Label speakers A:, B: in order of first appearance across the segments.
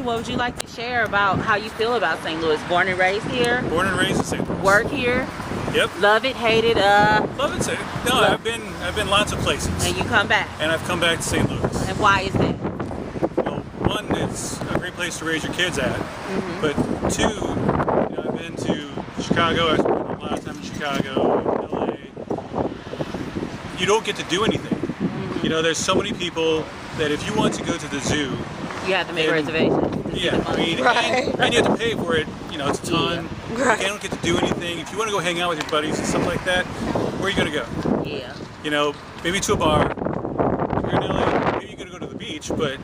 A: what would you like to share about how you feel about St. Louis? Born and raised here?
B: Born and raised in St. Louis.
A: Work here?
B: Yep.
A: Love it, hate it,
B: Love it, St. No, I've been lots of places.
A: and you come back.
B: And I've come back to St. Louis.
A: And why is that?
B: Well, one, it's a great place to raise your kids at. But two, I've been to Chicago. I spent a lot of time in Chicago, LA. You don't get to do anything. There's so many people that if you want to go to the zoo,
A: You have to make reservations.
B: yeah, I mean, and you have to pay for it. It's a ton.
C: Right.
B: You don't get to do anything. If you want to go hang out with your buddies and stuff like that, where are you going to go?
A: Yeah.
B: Maybe to a bar. If you're in LA, maybe you're going to go to the beach, but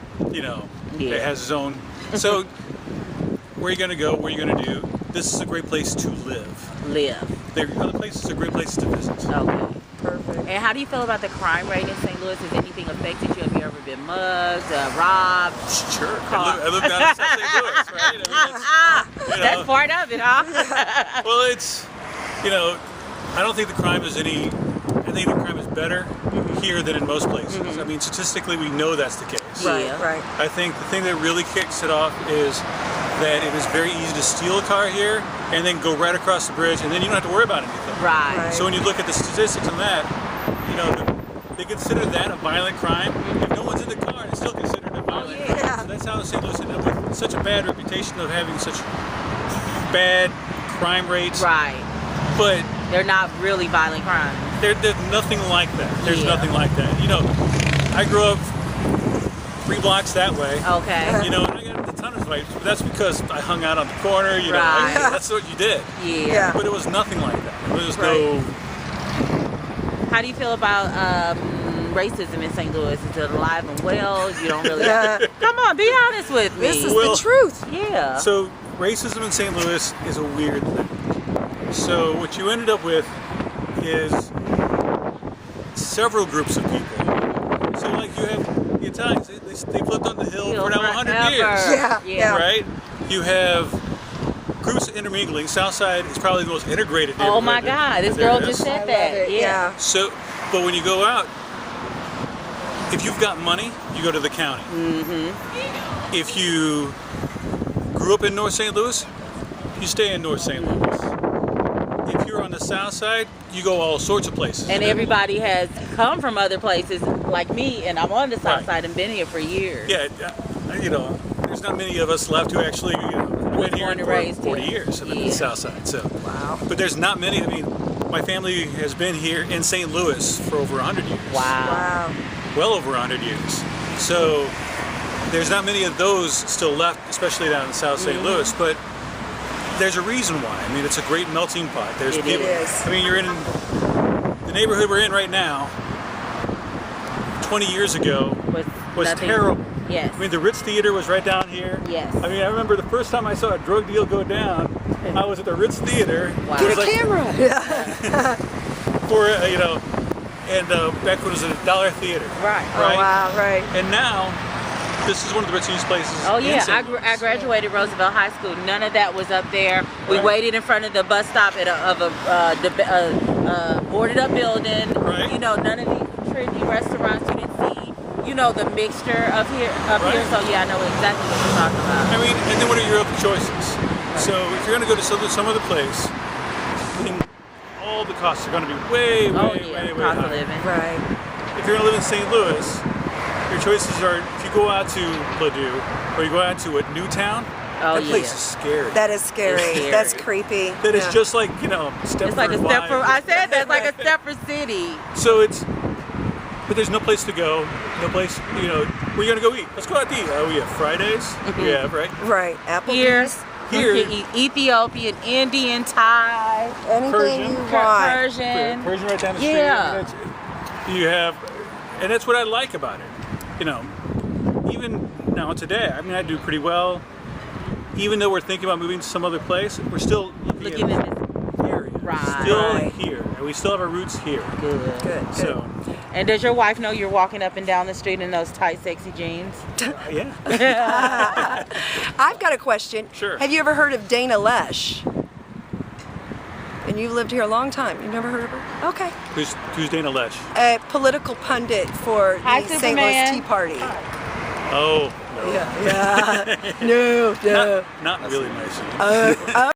B: it has its own. So, where are you going to go? What are you going to do? This is a great place to live. There are other places are great places to visit.
A: Okay.
C: Perfect.
A: And how do you feel about the crime rate in St. Louis? Has anything affected you? Have you ever been mugged, robbed?
B: Sure. I live down in South St. Louis, right? I mean,
A: That's part of it, huh?
B: well, it's, I don't think the crime is any. I think the crime is better here than in most places. I mean, statistically, we know that's the case.
A: Right.
C: Right.
B: I think the thing that really kicks it off is that it is very easy to steal a car here and then go right across the bridge, and then you don't have to worry about anything.
A: Right.
B: So when you look at the statistics on that, they consider that a violent crime. If no one's in the car, it's still considered a violent crime. So that's how St. Louis ended up with such a bad reputation of having such bad crime rates.
A: Right.
B: But
A: They're not really violent crimes.
B: there's nothing like that. There's nothing like that. I grew up 3 blocks that way.
A: Okay.
B: And I got a ton of fights, but that's because I hung out on the corner,
A: Right.
B: that's what you did.
A: Yeah.
B: But it was nothing like that. There was
A: How do you feel about racism in St. Louis? Is it alive and well? You don't really. Come on, be honest with me.
C: This is the truth.
A: Yeah.
B: So racism in St. Louis is a weird thing. So what you ended up with is several groups of people. So like you have the Italians, they lived on the hill for now 100 years.
C: Yeah.
B: Right? You have groups intermingling. Southside is probably the most integrated neighborhood.
A: Oh my God, this girl just said that. Yeah.
B: So, but when you go out, if you've got money, you go to the county. If you grew up in North St. Louis, you stay in North St. Louis. If you're on the south side, you go all sorts of places.
A: And everybody has come from other places like me, and I'm on the south side and been here for years.
B: Yeah, there's not many of us left who actually been here for 40 years in the south side. So, but there's not many. I mean, my family has been here in St. Louis for over 100 years.
A: Wow.
B: Well over 100 years. So there's not many of those still left, especially down in South St. Louis. But there's a reason why. I mean, it's a great melting pot. There's people. I mean, you're in the neighborhood we're in right now. 20 years ago was terrible.
A: Yes.
B: I mean, the Ritz Theater was right down here.
A: Yes.
B: I mean, I remember the first time I saw a drug deal go down, I was at the Ritz Theater.
A: Wow.
C: Get a camera.
B: For, and back when it was a $1 theater.
A: Right.
C: Oh, wow, right.
B: And now, this is one of the richest places.
A: Oh yeah,
B: in St. Louis.
A: I graduated Roosevelt High School. None of that was up there. We waited in front of the bus stop at a boarded up building.
B: Right.
A: None of these trendy restaurants you didn't see. The mixture of here. So yeah, I know exactly what you're talking about.
B: I mean, and then what are your other choices? So if you're going to go to some other place, then all the costs are going to be way
A: cost
B: high.
A: of living.
C: Right.
B: If you're going to live in St. Louis, your choices are, if you go out to Ladue or you go out to Newtown, that place is scary.
C: That is scary. That's creepy.
B: That is just like, Stepford.
A: It's like a Stepford. I said that's like a Stepford city.
B: So but there's no place to go, no place, where you gonna go eat? Let's go out to eat. We have Fridays. We have, right?
C: Right. Applebee's.
B: Here.
A: You can eat Ethiopian, Indian, Thai,
C: Anything you want.
A: Persian.
B: Persian right down the street. You have, and that's what I like about it. Even now today, I mean, I do pretty well. Even though we're thinking about moving to some other place, we're still looking at this area.
A: Right.
B: Still here, and we still have our roots here.
A: Good.
B: So.
A: And does your wife know you're walking up and down the street in those tight, sexy jeans?
B: Yeah.
C: I've got a question.
B: Sure.
C: Have you ever heard of Dana Loesch? And you've lived here a long time. You've never heard of her? Okay.
B: Who's Dana Loesch?
C: A political pundit for the St. Louis Tea Party.
B: Oh, no. so.
C: Yeah. No.
B: Not really my scene.
C: Oh.